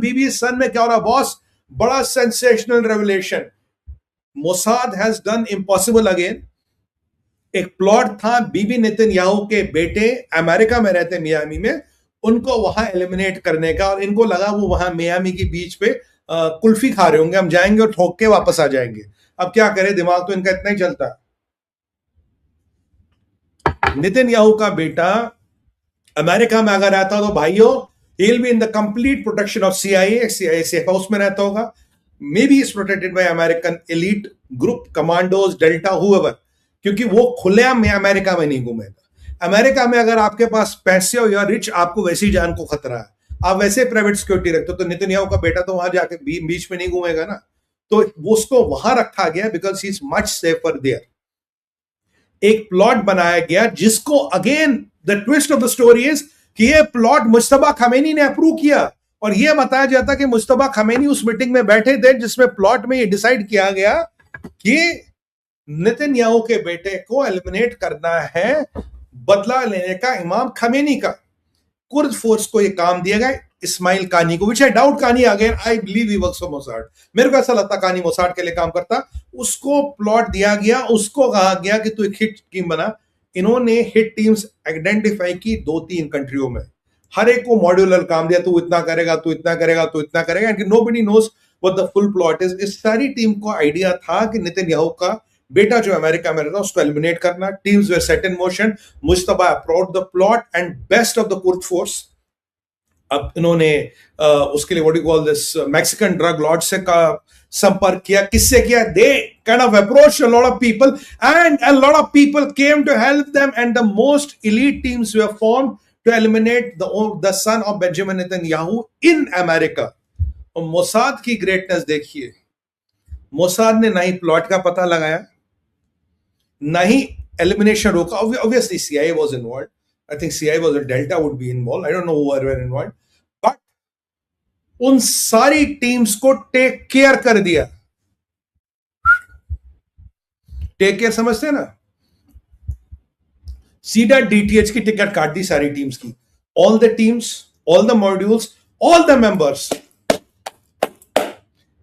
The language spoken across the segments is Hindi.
बीबी सन में क्या हो रहा बॉस, बड़ा sensational revelation, Mossad has done impossible again. एक प्लॉट था बीबी नेतन्याहू के बेटे अमेरिका में रहते मियामी में, उनको वहां एलिमिनेट करने का, और इनको लगा वो वहां मियामी की बीच पे कुल्फी खा रहे होंगे, हम जाएंगे और ठोक के वापस आ जाएंगे। अब क्या करें, दिमाग तो इनका इतना ही चलता है। नेतन्याहू का बेटा अमेरिका में अगर रहता तो भाइयों, he will be in the complete protection of CIA safe house में रहता होगा, maybe is protected by American elite group, commandos, Delta, however, क्योंकि वो खुलेआम में अमेरिका में नहीं घूमेगा। अमेरिका में अगर आपके पास पैसे हो या रिच, आपको वैसी जान को खतरा है, आप वैसे प्राइवेट सिक्योरिटी रखते हो, तो नेतन्याहू का बेटा तो वहां जाके बीच में नहीं घूमेगा ना, तो उसको वहां रखा गया because he is much safer there. एक प्लॉट बनाया गया जिसको again the twist of the story is कि ये प्लॉट मुश्तबा खमेनी ने अप्रूव किया, और यह बताया जाता कि मुश्तबा खमेनी उस मीटिंग में बैठे थे जिसमें प्लॉट में ये डिसाइड किया गया कि नेतन्याहू के बेटे को एलिमिनेट करना है, बदला लेने का इमाम खमेनी का। कुर्द फोर्स को ये काम दिया गया, इस्माइल कानी को, which I doubt Qaani again, I believe he works for Mossad, मेरे को ऐसा लगता कानी मोसाड के लिए काम करता। उसको प्लॉट दिया गया, उसको कहा गया कि तू एक हिट टीम बना। इन्होंने हिट टीम्स आइडेंटिफाई की 2-3 कंट्रियों में, हर एक को मॉड्यूलर काम दिया, तू इतना करेगा, तू इतना करेगा, तू इतना करेगा, and nobody knows what the full plot is. इस सारी टीम को आइडिया था कि नेतन्याहू का बेटा जो अमेरिका में रहता उसको एलिमिनेट करना। Teams were set in motion, Mojtaba approved the plot and best of the Kurd force. अब इन्होंने उसके लिए what you call this Mexican drug lord से का संपर्क किया। किससे किया? They kind of approach a lot of people and a lot of people came to help them, and the most elite teams were formed to eliminate the son of Benjamin Netanyahu in America. और मोसाद की ग्रेटनेस देखिए, मोसाद ने ना ही प्लॉट का पता लगाया, ना ही एलिमिनेशन रोका। Obviously CIA was involved. I think CIA was a Delta would be involved. I don't know who were involved. But उन सारी टीम्स को टेक केयर कर दिया। टेक केयर समझते हैं ना? सीधा DTH की टिकट काट दी सारी टीम्स की। All the teams, all the modules, all the members.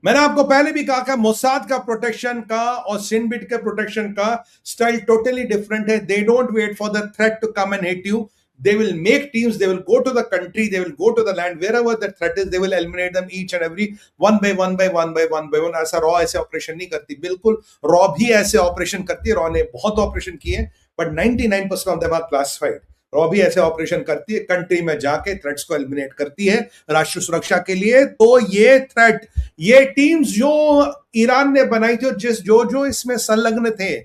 मैंने आपको पहले भी कहा कि मोसाद का प्रोटेक्शन का और सिनबिट के प्रोटेक्शन का स्टाइल टोटली डिफरेंट है। They don't wait for the threat to come and hit you, they will make teams, they will go to the country, they will go to the land, wherever the threat is, they will eliminate them each and every one by one. ऐसा रॉ ऐसे ऑपरेशन नहीं करती, बिल्कुल रॉ भी ऐसे ऑपरेशन करती है। रॉ ने बहुत ऑपरेशन किए, but 99% of them are classified. रॉ भी ऐसे ऑपरेशन करती है, कंट्री में जाके थ्रेट्स को एलिमिनेट करती है राष्ट्रीय सुरक्षा के लिए। तो ये थ्रेट, ये टीम्स जो ईरान ने बनाई थी, जो इसमें संलग्न थे,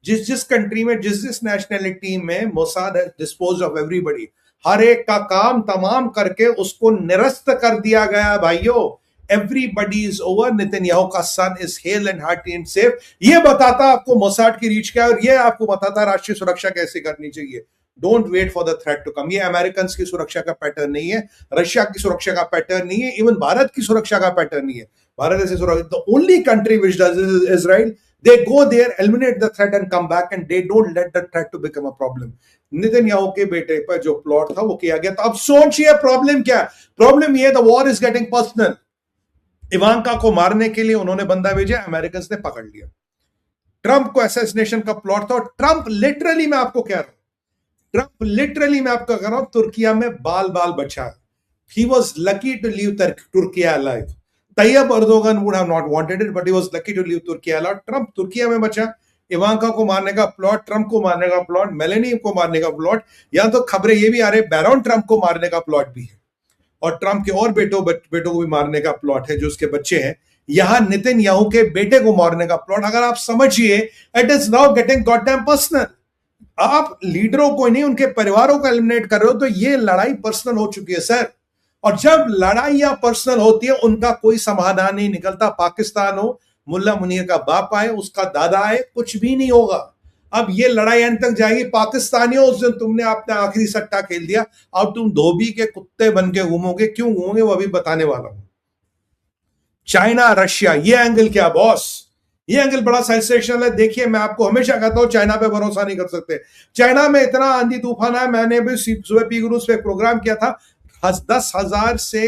जिस कंट्री में, जिस नेशनलिटी में, Mossad has disposed of everybody. हर एक का काम तमाम करके उसको निरस्त कर दिया गया भाइयों। एवरीबॉडी इज ओवर, नेतन्याहू का son is hale and hearty and safe. ये बताता आपको मोसाद की रीच क्या है, और ये आपको बताता राष्ट्रीय सुरक्षा कैसे करनी चाहिए। Don't wait for the threat to come. ये अमेरिकन की सुरक्षा का पैटर्न नहीं है, रशिया की सुरक्षा का पैटर्न नहीं है, इवन भारत की सुरक्षा का पैटर्न नहीं है। भारत ऐसे सुरक्षा, the only country which does this is Israel. They go there, eliminate the threat and come back, and they don't let the threat to become a problem. Netanyahu के बेटे पर जो प्लॉट था वो किया गया। तो अब सोचिए प्रॉब्लम क्या है। प्रॉब्लम ये, the war is getting personal. Ivanka को मारने के लिए उन्होंने बंदा भेजा, अमेरिकन ने पकड़ लिया। ट्रंप को असैसिनेशन का प्लॉट था, और ट्रंप लिटरली, मैं आपको कह रहा हूं, ट्रंप लिटरली मैं आपको कह रहा हूं, तुर्किया में बाल बचा। He was lucky to leave Turkey alive. Tayyip Erdogan would have not wanted it, but he was lucky to leave Turkey alive. Trump Türkiye में बचा। इवांका को मारने का प्लॉट, ट्रंप को मारने का प्लॉट, मेलेनी को मारने का प्लॉट, या तो खबरें ये भी आ रही, बैरन ट्रंप को मारने का प्लॉट भी है, और ट्रंप के और बेटों को भी मारने का प्लॉट है जो उसके बच्चे हैं। यहां नेतन्याहू के बेटे को मारने का प्लॉट। अगर आप समझिए, it is now getting goddamn personal. आप लीडरों को नहीं, उनके परिवारों को एलिमिनेट कर रहे हो, तो ये लड़ाई पर्सनल हो चुकी है सर। और जब लड़ाइयां पर्सनल होती है, उनका कोई समाधान नहीं निकलता। पाकिस्तान हो, मुल्ला मुनीर का बाप आए, उसका दादा आए, कुछ भी नहीं होगा। अब ये लड़ाई एंड तक जाएगी। पाकिस्तानियों, उस दिन तुमने अपना आखिरी सट्टा खेल दिया, अब तुम धोबी के कुत्ते बन के घूमोगे। क्यों घूमोगे वो अभी बताने वाला हूं। चाइना, रशिया, ये एंगल क्या बॉस? ये एंगल बड़ा सेंसेशनल है। देखिए, मैं आपको हमेशा कहता हूं, चाइना पे भरोसा नहीं कर सकते। चाइना में इतना आंधी तूफान है। मैंने भी सुबह पी गुरुस पे प्रोग्राम किया था। 10,000 से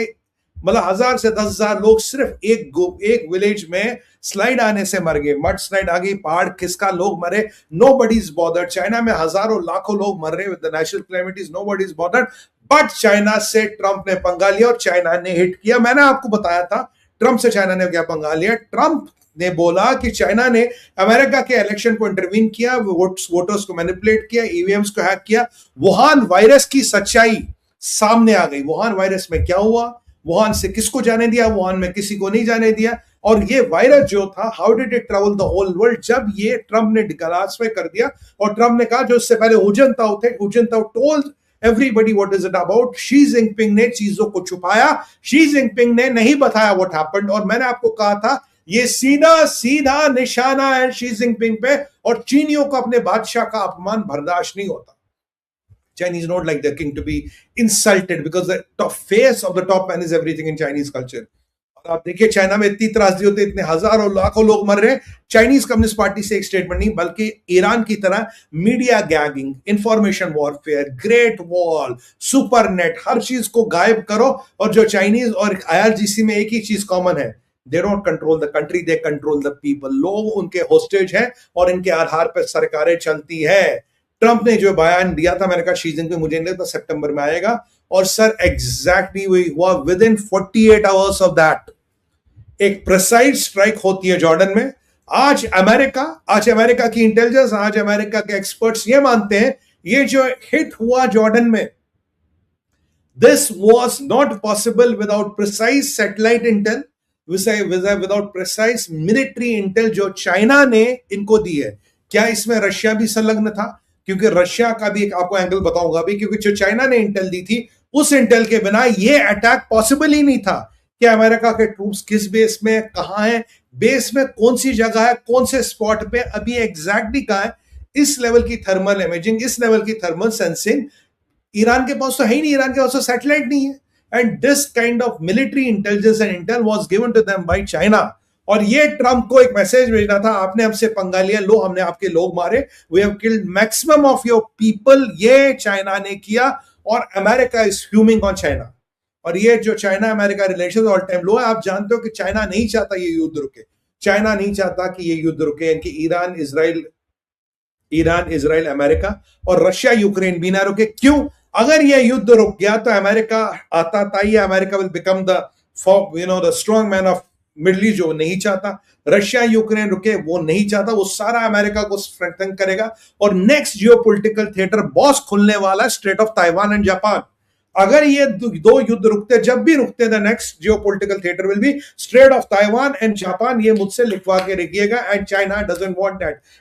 मतलब 1000 से 10,000 लोग सिर्फ एक विलेज में स्लाइड आने से मर गए, मड स्लाइड आ गई, पहाड़ खिसका, लोग मरे, nobody is bothered. China में हजारों लाखों लोग मर रहे with the natural calamities, nobody is bothered. But China से ट्रंप ने पंगा लिया और चाइना ने हिट किया। मैंने आपको बताया था ट्रंप से चाइना ने क्या पंगा लिया। ट्रंप ने बोला कि चाइना ने अमेरिका के इलेक्शन को इंटरवीन किया, वोटर्स को मैनिपुलेट किया, ईवीएम्स को हैक किया। वुहान वायरस की सच्चाई सामने आ गई। वुहान वायरस में क्या हुआ, वुहान से किसको जाने दिया, वुहान में किसी को नहीं जाने दिया, और ये वायरस जो था how did it travel the whole world. जब ये ट्रंप ने क्लासिफाई कर दिया, और ट्रंप ने कहा जो इससे पहले who जिनताओ told everybody what is it about. Xi Jinping ने चीजों को छुपाया, शी जिनपिंग ने नहीं बताया व्हाट हैपेंड। और मैंने आपको कहा था ये सीधा सीधा निशाना है शी जिनपिंग पे, और चीनियों को अपने बादशाह का अपमान बर्दाश्त नहीं होता। Chinese don't like their king to be insulted because the top face of the top man is everything in Chinese culture. और आप देखिए चाइना में इतनी त्रासदी होती है, इतने हजारों लाखों लोग मर रहे हैं। चाइनीज कम्युनिस्ट पार्टी से एक स्टेटमेंट नहीं, बल्कि ईरान की तरह media gagging, information warfare, great wall, supernet, हर चीज को गायब करो। और जो चाइनीज और आईआरजीसी में एक ही चीज कॉमन है, they don't control the country, they control the people. लोग उनके होस्टेज हैं और इनके आधार पर सरकारें चलती है। ट्रंप ने जो बयान दिया था, मैंने कहा शी जिनपिंग मुझे नहीं लगता सितंबर में आएगा, और सर एग्जैक्टली वही हुआ। With in 48 hours of that एक प्रिसाइज स्ट्राइक होती है जॉर्डन में। आज अमेरिका की इंटेलिजेंस, आज अमेरिका के एक्सपर्ट्स ये मानते हैं ये जो हिट हुआ जॉर्डन में, this was not possible without precise satellite Intel, without precise military Intel जो चाइना ने इनको दी है। क्या इसमें रशिया भी संलग्न था? क्योंकि रशिया का भी एक आपको एंगल बताऊंगा भी, क्योंकि जो चाइना ने इंटेल दी थी उस इंटेल के बिना ये अटैक पॉसिबल ही नहीं था। कि अमेरिका के ट्रूप्स किस बेस में, कहां है, बेस में कौन सी जगह है, कौन से स्पॉट पे, अभी एग्जैक्टली कहां है, इस लेवल की थर्मल इमेजिंग, इस लेवल की थर्मल सेंसिंग ईरान के पास तो है ही नहीं। ईरान के पास तो सैटेलाइट नहीं है। And this kind of military intelligence and intel was given to them by China. और ये ट्रंप को एक मैसेज भेजना था, आपने हमसे पंगा लिया, लो हमने आपके लोग मारे, we have killed maximum of your people. ये चाइना ने किया, और America is fuming on China. और ये जो China America relation all time low है। आप जानते हो कि चाइना नहीं चाहता ये युद्ध रुके, चाइना नहीं चाहता कि ये युद्ध रुके, यानी ईरान इजराइल अमेरिका और रशिया यूक्रेन भी ना रुके। क्यों? अगर ये युद्ध रुक गया तो अमेरिका आता ताई, America will become the strong man of middle east, जो नहीं चाहता। रशिया यूक्रेन रुके, वो नहीं चाहता, वो सारा अमेरिका को स्ट्रेंथन करेगा। और नेक्स्ट जियोपॉलिटिकल थिएटर बॉस खुलने वाला straight of Taiwan and Japan. अगर ये दो युद्ध रुकते, जब भी रुकते, the next geopolitical theatre will be straight of Taiwan and Japan. ये मुझसे लिखवा के रखिएगा। And China doesn't want that.